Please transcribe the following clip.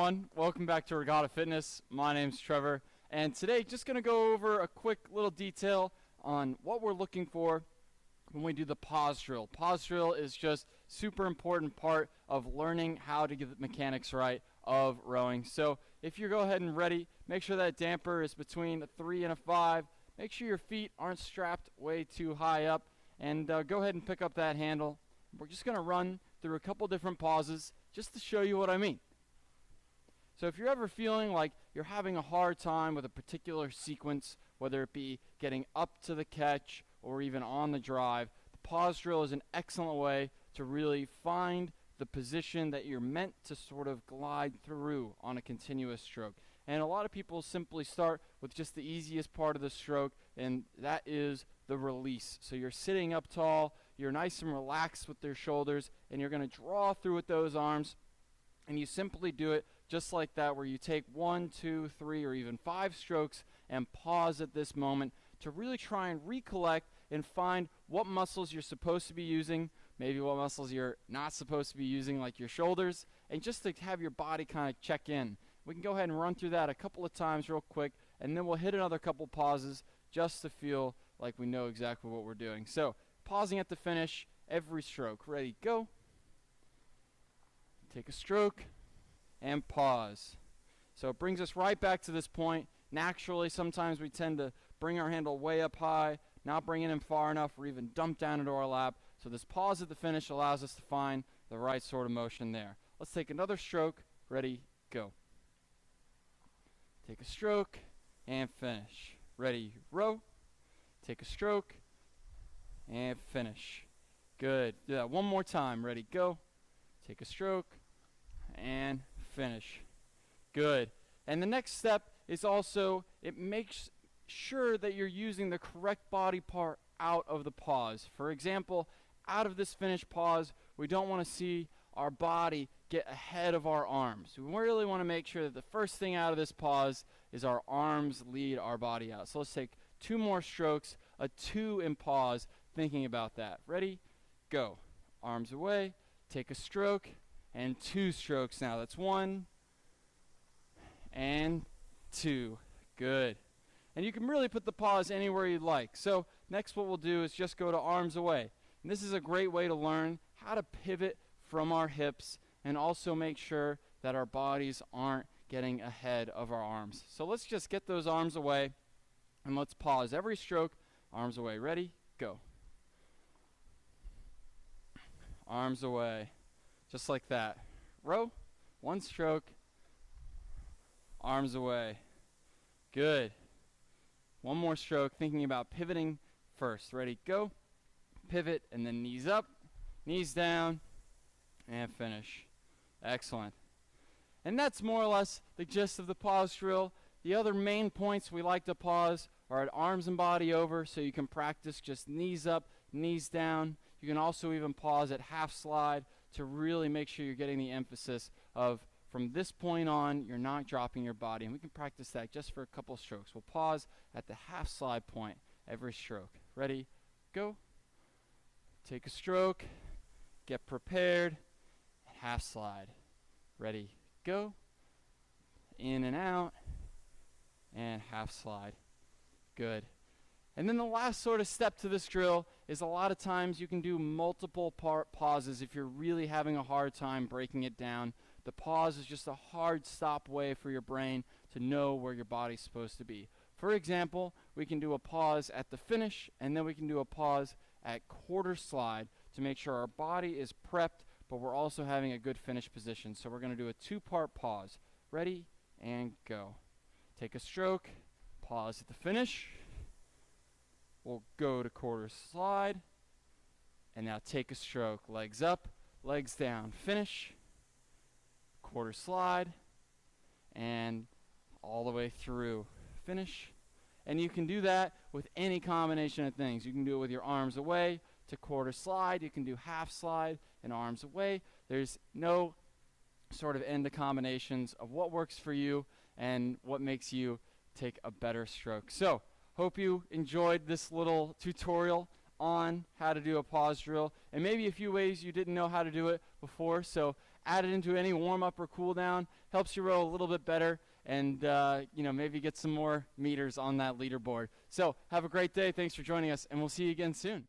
everyone, welcome back to Regatta Fitness. My name's Trevor, and today just going to go over a quick little detail on what we're looking for when we do the pause drill. Pause drill is just super important part of learning how to get the mechanics right of rowing. So if you go ahead and ready, make sure that damper is between a 3 and a 5. Make sure your feet aren't strapped way too high up, and go ahead and pick up that handle. We're just going to run through a couple different pauses just to show you what I mean. So if you're ever feeling like you're having a hard time with a particular sequence, whether it be getting up to the catch or even on the drive, the pause drill is an excellent way to really find the position that you're meant to sort of glide through on a continuous stroke. And a lot of people simply start with just the easiest part of the stroke, and that is the release. So you're sitting up tall, you're nice and relaxed with your shoulders, and you're going to draw through with those arms, and you simply do it just like that, where you take 1, 2, 3, or even 5 strokes and pause at this moment to really try and recollect and find what muscles you're supposed to be using, maybe what muscles you're not supposed to be using, like your shoulders, and just to have your body kind of check in. We can go ahead and run through that a couple of times real quick, and then we'll hit another couple pauses just to feel like we know exactly what we're doing. So, pausing at the finish, every stroke. Ready, go. Take a stroke and pause. So it brings us right back to this point. Naturally, sometimes we tend to bring our handle way up high, not bring it in far enough, or even dump down into our lap. So this pause at the finish allows us to find the right sort of motion there. Let's take another stroke. Ready, go. Take a stroke and finish. Ready, row. Take a stroke and finish. Good. Do that one more time. Ready, go. Take a stroke and finish. Good. And the next step is also, it makes sure that you're using the correct body part out of the pause. For example, out of this finish pause, we don't want to see our body get ahead of our arms. We really want to make sure that the first thing out of this pause is our arms lead our body out. So let's take 2 more strokes, a 2 in pause, thinking about that. Ready? Go. Arms away, take a stroke, and 2 strokes now. That's 1 and 2. Good. And you can really put the pause anywhere you'd like. So next what we'll do is just go to arms away. And this is a great way to learn how to pivot from our hips and also make sure that our bodies aren't getting ahead of our arms. So let's just get those arms away and let's pause every stroke. Arms away. Ready? Go. Arms away. Just like that. Row. 1 stroke. Arms away. Good. 1 more stroke, thinking about pivoting first. Ready, go. Pivot, and then knees up, knees down, and finish. Excellent. And that's more or less the gist of the pause drill. The other main points we like to pause are at arms and body over, so you can practice just knees up, knees down. You can also even pause at half slide to really make sure you're getting the emphasis of, from this point on, you're not dropping your body. And we can practice that just for a couple strokes. We'll pause at the half slide point every stroke. Ready? Go. Take a stroke. Get prepared. Half slide. Ready? Go. In and out. And half slide. Good. And then the last sort of step to this drill is a lot of times you can do multiple pauses if you're really having a hard time breaking it down. The pause is just a hard stop way for your brain to know where your body's supposed to be. For example, we can do a pause at the finish, and then we can do a pause at quarter slide to make sure our body is prepped, but we're also having a good finish position. So we're going to do a 2-part pause. Ready, and go. Take a stroke, pause at the finish. We'll go to quarter slide, and now take a stroke. Legs up, legs down, finish. Quarter slide, and all the way through. Finish. And you can do that with any combination of things. You can do it with your arms away to quarter slide. You can do half slide and arms away. There's no sort of end to combinations of what works for you and what makes you take a better stroke. So, hope you enjoyed this little tutorial on how to do a pause drill, and maybe a few ways you didn't know how to do it before. So add it into any warm-up or cool-down. Helps you row a little bit better, and maybe get some more meters on that leaderboard. So have a great day. Thanks for joining us, and we'll see you again soon.